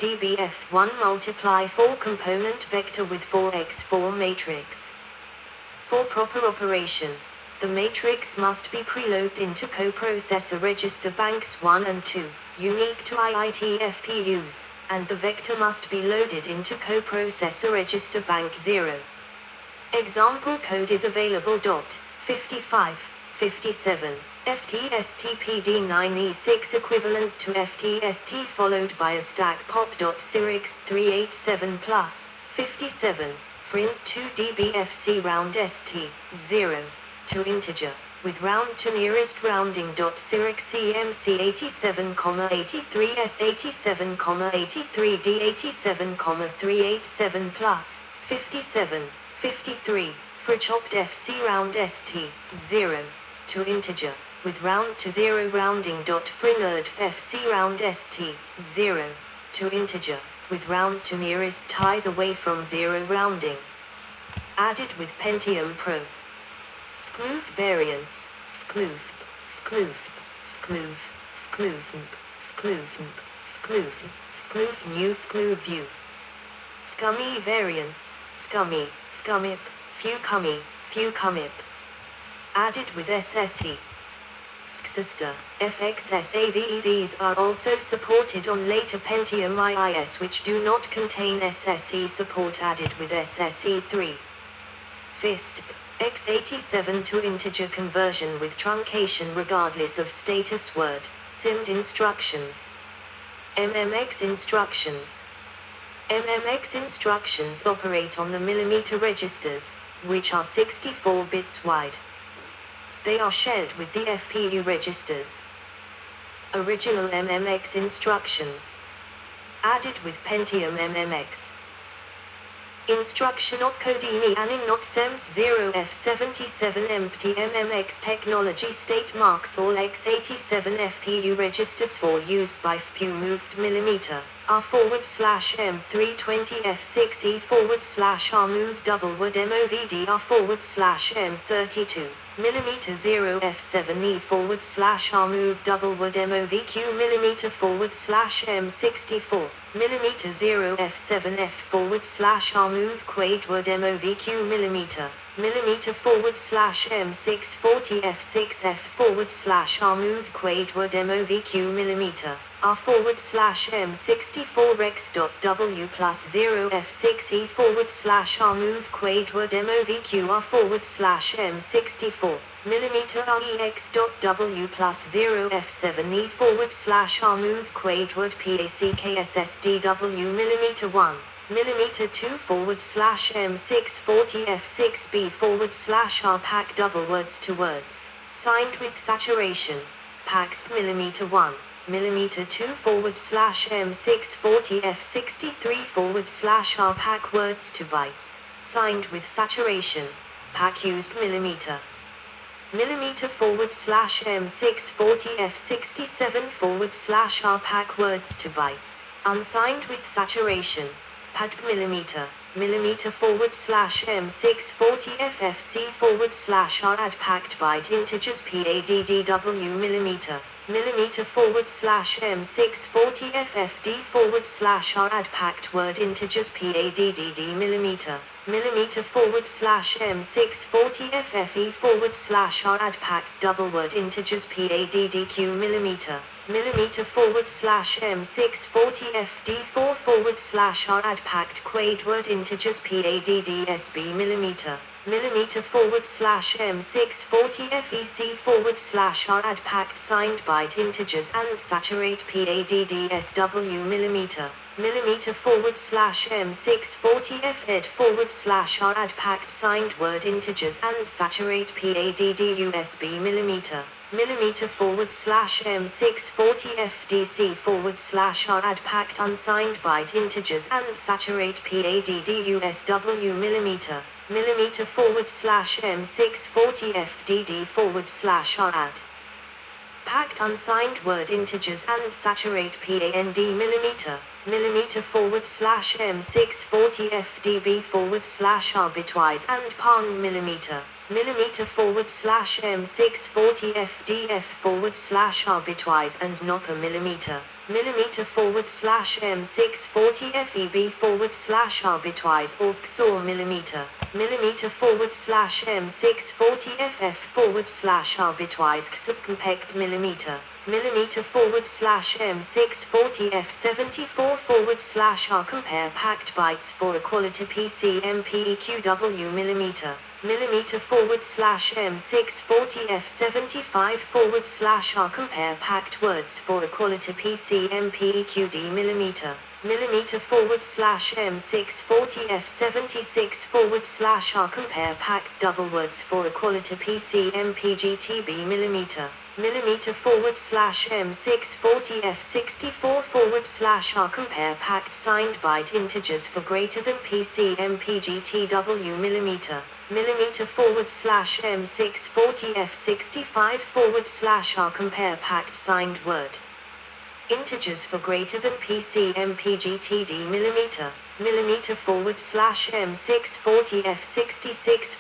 dbf1 multiply 4 component vector with 4x4 matrix. For proper operation, the matrix must be preloaded into coprocessor register banks 1 and 2, unique to IITFPUs, and the vector must be loaded into coprocessor register bank 0. Example code is available. 55, 57, FTSTPD9E6 equivalent to FTST followed by a stack pop. Cyrix 387 plus, 57, print 2 dBFC round ST, 0, to integer, with round to nearest rounding. Cyrix CMC 87, 83 S87, 83 D87, 387 plus, 57, 53, for chopped FC round ST, 0, to integer, with round to 0 rounding. Frinerd FC round ST, 0, to integer, with round to nearest ties away from 0 rounding. Added with Pentium Pro. Fkmoof variants, Fkmoof, Fkmoof, Fkmoof, Fkmoof, Fkmoof, Fkmoof, Fkmoof new, Fkmoof view. Fkumi variants, Fkumi, Fkumip, Fukumi, Fukumip. Added with SSE. Fksister, FXSAVE. These are also supported on later Pentium IIS which do not contain SSE support. Added with SSE3. FIST, X87 to integer conversion with truncation regardless of status word, SIMD instructions. MMX instructions. MMX instructions operate on the millimeter registers, which are 64 bits wide. They are shared with the FPU registers. Original MMX instructions. Added with Pentium MMX. Instruction opcodini anin not sems 0f77 empty MMX technology state marks all X87 FPU registers for use by FPU moved millimeter. R/M320F6E/R move double word MOVD R/M32 millimeter 0F7E/R move double word MOVQ millimeter /M64 millimeter 0F7F/R move quade word MOVQ millimeter M640F6F/R move quade word MOVQ millimeter R/M64 rex.W plus 0F6E/R move quade word MOVQ R/M64 millimeter REX.W plus 0F7E/R move quade word PACKSSDW millimeter 1 millimeter 2 M640F6B/R pack double words to words signed with saturation packs millimeter 1 millimeter 2 M640F63 /R pack words to bytes signed with saturation pack used millimeter millimeter M640F67 /R pack words to bytes unsigned with saturation pad millimeter millimeter M640FFC /R add packed byte integers PADDW millimeter millimeter M640FFD /R add packed word integers PADDD millimeter millimeter M640FFE /R add packed double word integers PADDQ millimeter millimeter M640FD4 /R add packed quade word integers PADDSB millimeter millimeter M640FEC /R add packed signed byte integers and saturate PADDSW millimeter millimeter M640FED /R add packed signed word integers and saturate PADDUSB millimeter millimeter M640FDC /R add packed unsigned byte integers and saturate PADDUSW millimeter millimeter M640FDD /R add packed unsigned word integers and saturate PAND millimeter millimeter M640FDB /R bitwise and PAN millimeter millimeter M640FDF /R bitwise and NOPA millimeter millimeter /M640 FEB / bitwise or XOR millimeter /M640 FF / bitwise subcompact millimeter /M640 F74 / compare packed bytes for equality PC MPEQW millimeter /M640 F75 / compare packed words for equality PC MPEQD millimeter /M640 F76 / compare packed double words for equality PC MPGTB millimeter /M640 F64 / compare packed signed byte integers for greater than PC MPGTW millimeter /M640 F65 / compare packed signed word integers for greater than PC MPGTD millimeter /M640 F66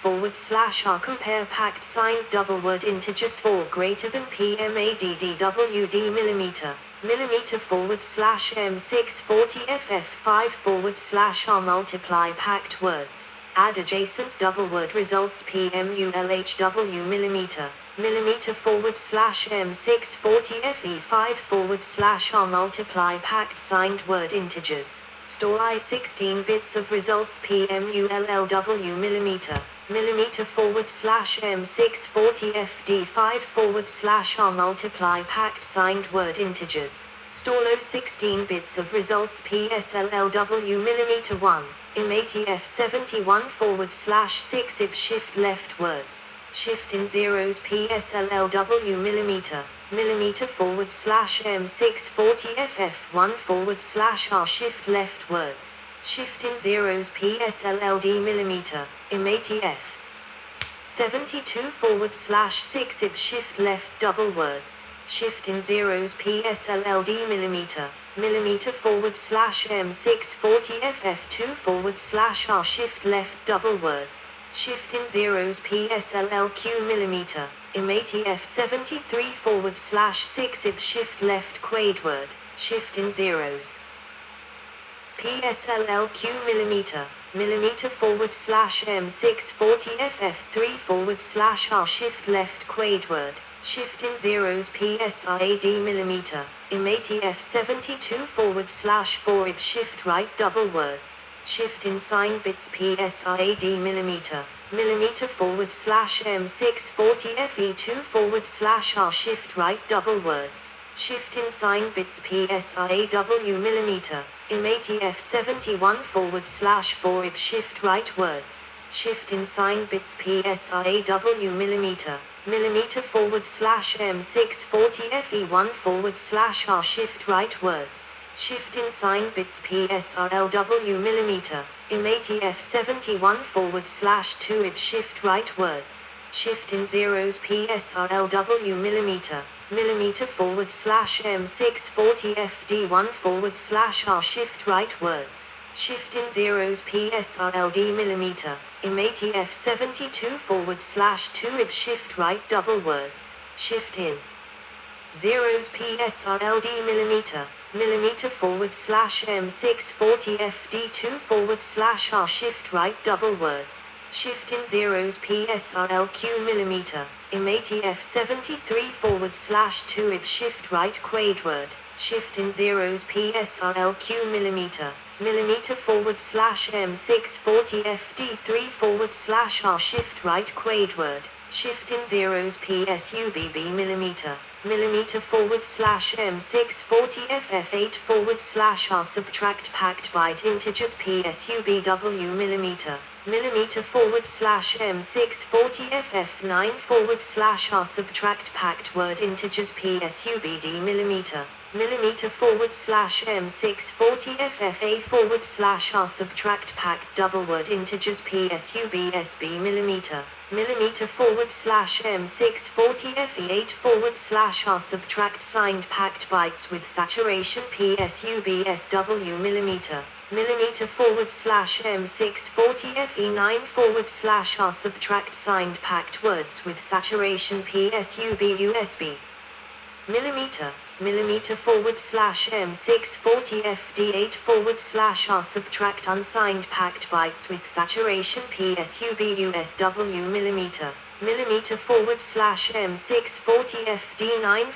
/ compare packed signed double word integers for greater than PMADDWD millimeter /M640 FF5 / multiply packed words. Add adjacent double word results PMULHW millimeter /M640 FE5 / multiply packed signed word integers. Store I16 bits of results PMULLW millimeter /M640 FD5 / multiply packed signed word integers. Store O16 bits of results PSLLW millimeter 1 IMATF71 /6 if shift left words. Shift in zeros PSLLW millimeter /M640 FF1 /R shift left words. Shift in zeros PSLLD millimeter IMATF 72 /6 if shift left double words. Shift in zeros PSLLD millimeter /M640 FF2 /R shift left double words. Shift in zeros PSLLQ millimeter IMATF 73 /6 if shift left quade word. Shift in zeros PSLLQ millimeter /M640 FF3 /R shift left quade word. Shift in zeros PSRAD millimeter IMATF 72 /4 if shift right double words. Shift in sign bits PSRAD millimeter /M640 FE2 /R shift right double words. Shift in sign bits PSRAW millimeter IMATF 71 /4 if shift right words. Shift in sign bits PSRAW millimeter /M640 FE1 /R shift right words. Shift in sign bits PSRLW millimeter IMATF 71 /2 if shift right words. Shift in zeros PSRLW millimeter /M640 FD1 /R shift right words. Shift in zeros PSRLD millimeter IMATF 72 /2 if shift right double words. Shift in zeros PSRLD millimeter /M640 FD2 /R shift right double words. Shift in zeros PSRLQ millimeter IMATF 73 /2 if shift right quade word. Shift in zeros PSRLQ millimeter /M640 FD3 /R shift right quade word. Shift in zeros PSUBB millimeter /M640 FF8 /R subtract packed byte integers PSUBW millimeter /M640 FF9 /R subtract packed word integers PSUBD millimeter /M640 FFA /R subtract packed double word integers PSUBSB millimeter /M640 FE8 /R subtract signed packed bytes with saturation PSUBSW millimeter /M640 FE9 /R subtract signed packed words with saturation PSUBUSB millimeter millimeter /M640 FD8 / R subtract unsigned packed bytes with saturation PSUBUSW millimeter /M640 FD9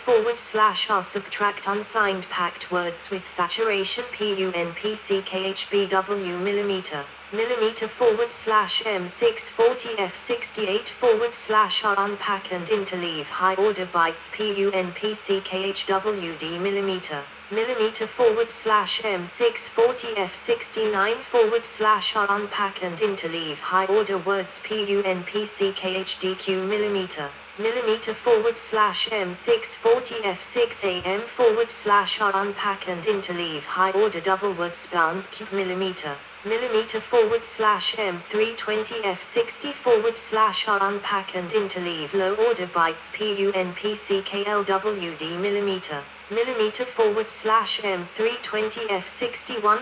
/ R subtract unsigned packed words with saturation PUNPCKHBW millimeter /M640 F68 / R unpack and interleave high order bytes PUNPCKHWD millimeter /M640 F69 / R unpack and interleave high order words PUNPCKHDQ millimeter /M640 F6AM / R unpack and interleave high order double word span millimeter /M320 F60 / R unpack and interleave low order bytes PUNPCKLWD millimeter /M320 F61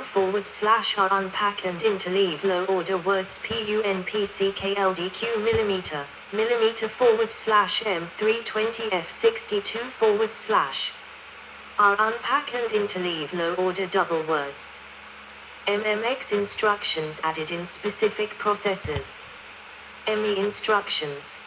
/ R unpack and interleave low order words PUNPCKLDQ millimeter /M320 F62 / R unpack and interleave low order double words. MMX instructions added in specific processors. ME instructions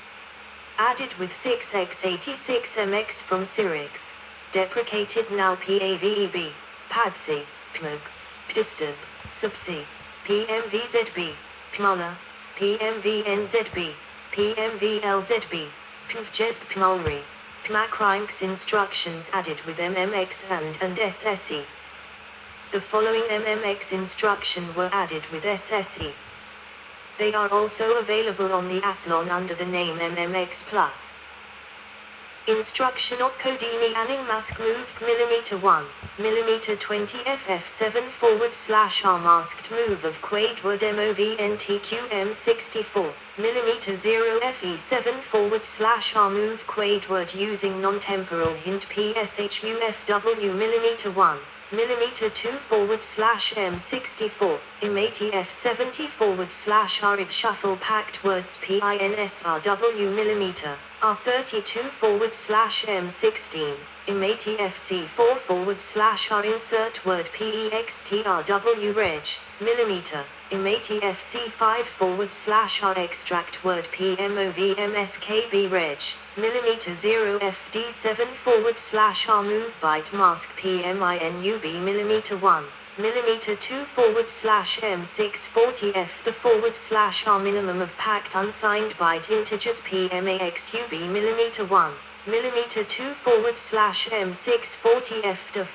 added with 6x86 MX from Cyrix. Deprecated now PAVEB, PADC, PMOG, PDISTURB, SUBC, PMVZB, PMULA, PMVNZB, PMVLZB, PMVJESB PMULRI, PMACRIMX instructions added with MMX and SSE. The following MMX instruction were added with SSE. They are also available on the Athlon under the name MMX Plus. Instruction Okkodini Anning Mask Moved mm1, mm20 FF7 / R Masked Move of Quaidward MOVNTQM64, mm0 FE7 / R Move Quaidward using non-temporal hint PSHUFW mm1. mm2 /M64, IMATI F70 / R shuffle packed words PINSRW millimeter, R32 /M16, IMATI FC4 / R insert word PEXTRW reg, millimeter, IMATI FC5 / R extract word PMOVMSKB reg, millimeter 0 FD7 / R move byte mask PMINUB millimeter 1, millimeter 2 /M640 F the / R minimum of packed unsigned byte integers PMAXUB millimeter 1, millimeter 2 /M640 F the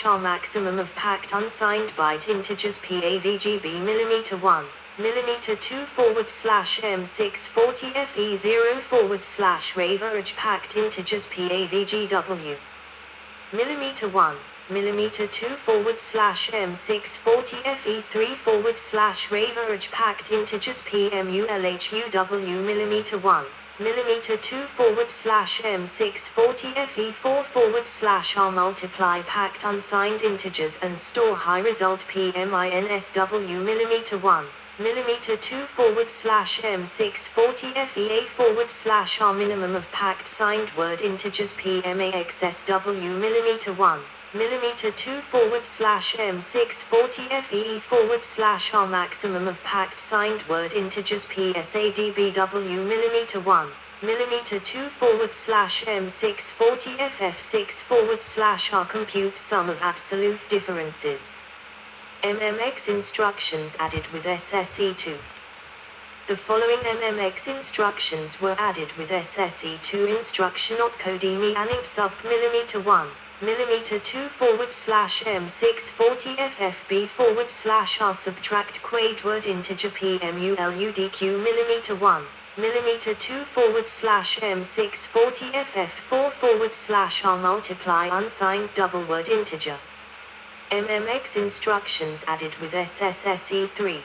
/ R maximum of packed unsigned byte integers PAVGB millimeter 1. millimeter 2 /M640 FE0 / average packed integers PAVGW millimeter 1 millimeter 2 /M640 FE3 / average packed integers PMULHUW millimeter 1 millimeter 2 /M640 FE4 / R multiply packed unsigned integers and store high result PMINSW millimeter 1 millimeter 2 /M640 FE8 / R minimum of packed signed word integers PMAXSW millimeter 1 millimeter 2 /M640 FE4 / R maximum of packed signed word integers PSADBW millimeter 1 millimeter 2 /M640 FF6 / R compute sum of absolute differences. MMX instructions added with SSE2. The following MMX instructions were added with SSE2 instruction Okkodini Anib sub millimeter 1, millimeter 2 /M640 FFB / R subtract Quaidward integer PMULUDQ millimeter 1, millimeter 2 /M640 FF4 / R multiply unsigned double word integer. MMX instructions added with SSE3.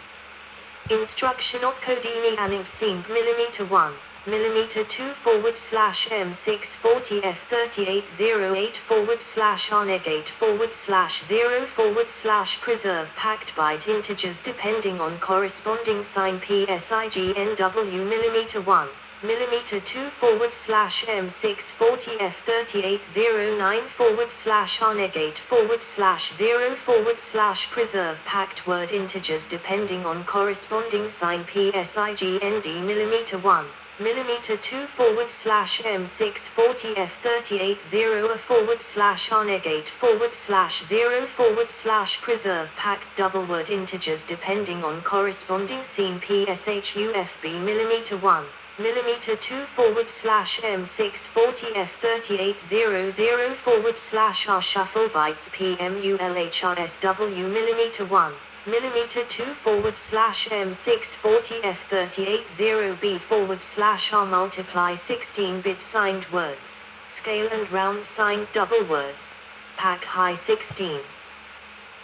Instruction Okkodini Anib Simp millimeter 1, millimeter 2 /M640 F3808 / R negate /0 / preserve packed byte integers depending on corresponding sign PSIGNW millimeter 1. millimeter 2 forward slash M640 F3809 forward slash R negate forward slash 0 forward slash preserve packed word integers depending on corresponding sign PSIGND millimeter 1. Millimeter 2 forward slash M640 F380 A forward slash R negate forward slash 0 forward slash preserve packed double word integers depending on corresponding scene PSHUFB millimeter 1. Millimeter 2 forward slash M640 F3800 forward slash R shuffle bytes PMULHRSW millimeter 1. Millimeter 2 forward slash M640 F380B forward slash R multiply 16-bit signed words, scale and round signed double words, pack high 16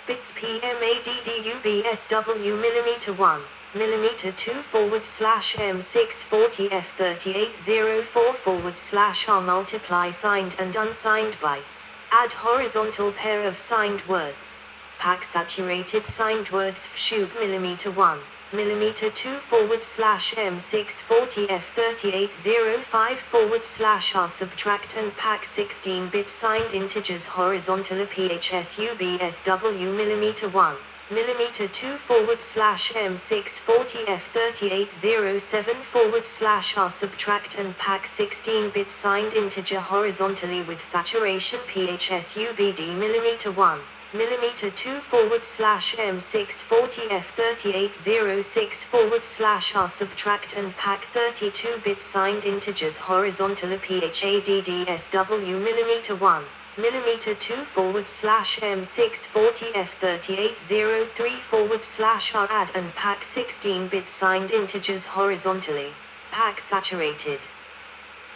bits PMADDUBSW millimeter 1. Millimeter 2 forward slash M640 F3804 forward slash R multiply signed and unsigned bytes, add horizontal pair of signed words, pack saturated signed words FSHUB millimeter 1. Millimeter 2 forward slash M640 F3805 forward slash R subtract and pack 16-bit signed integers horizontal PHSUBSW millimeter 1. Millimeter 2 forward slash M640 F3807 forward slash R subtract and pack 16-bit signed integer horizontally with saturation PHSUBD millimeter 1. Millimeter 2 forward slash M640 F3806 forward slash R subtract and pack 32-bit signed integers horizontally PHADDSW millimeter 1. Millimeter 2 forward slash M640 F3803 forward slash R add and pack 16-bit signed integers horizontally, pack saturated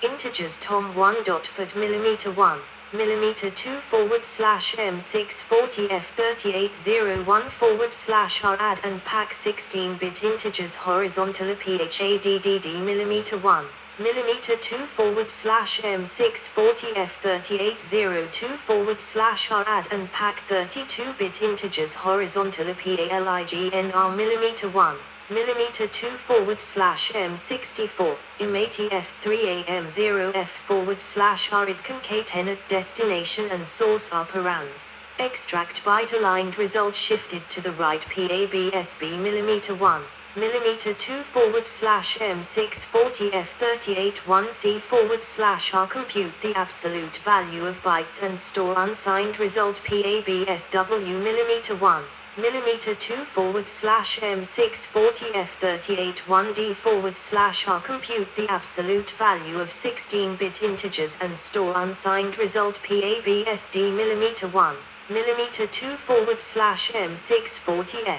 integers tom1.ford millimeter 1. Millimeter 2 forward slash M640 F3801 forward slash R add and pack 16-bit integers horizontally PHADDD millimeter 1. Millimeter 2 forward slash M640 F3802 forward slash R add and pack 32-bit integers horizontally PALIGNR millimeter 1. Millimeter 2 forward slash M64 IMATI F3AM0F forward slash R id concatenate destination and source operands. Extract byte aligned result shifted to the right PABSB millimeter 1. Millimeter 2 forward slash M640 F381C forward slash R compute the absolute value of bytes and store unsigned result PABSW millimeter 1. Millimeter 2 forward slash M640 F381D forward slash R compute the absolute value of 16-bit integers and store unsigned result PABSD millimeter 1. Millimeter 2 forward slash M640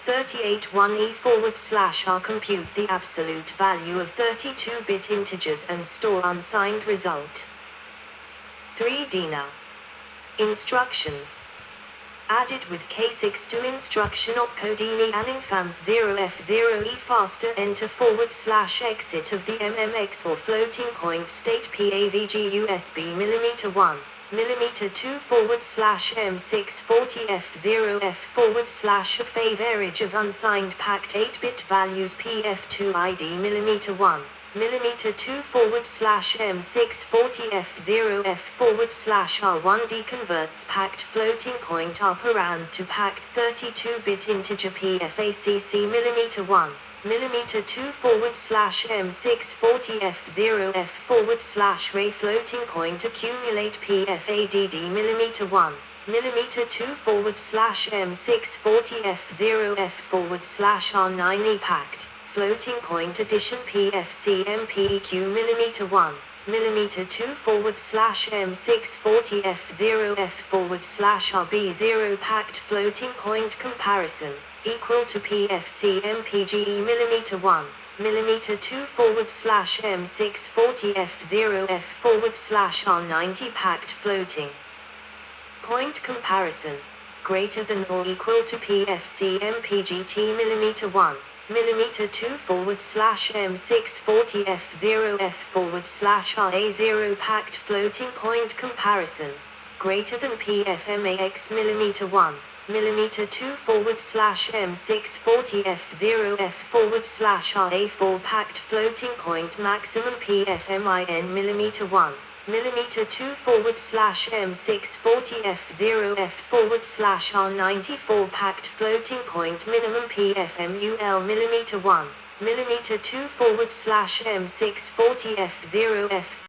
F381E forward slash R compute the absolute value of 32-bit integers and store unsigned result. 3D now. Instructions. Added with K6 to instruction opcodini aninfams 0F0E faster enter forward slash exit of the MMX or floating point state PAVG USB millimeter 1. Millimeter 2 forward slash M640 F0F forward slash average of unsigned packed 8-bit values PF2 ID millimeter 1. Millimeter 2 forward slash M640 F0F forward slash R1D converts packed floating point operand to packed 32-bit integer PFACC millimeter 1. Millimeter 2 forward slash M640 F0F forward slash ray floating point accumulate PFADD millimeter 1. Millimeter 2 forward slash M640 F0F forward slash R9E packed floating point addition PFC MPEQ millimeter 1. Millimeter 2 forward slash M640 F0F forward slash RB0 packed floating point comparison equal to PFC MPGE millimeter 1. Millimeter 2 forward slash M640 F0F forward slash R90 packed floating point comparison greater than or equal to PFC MPGT millimeter 1. Millimeter 2 forward slash M640 F0F forward slash RA0 packed floating point comparison greater than PFMAX millimeter 1. millimeter 2 forward slash M640 F0 F forward slash RA4 packed floating point maximum PFMIN millimeter 1. Millimeter 2 forward slash M640 F0 F forward slash R94 packed floating point minimum PFMUL millimeter 1. Millimeter 2 forward slash M640 F0 F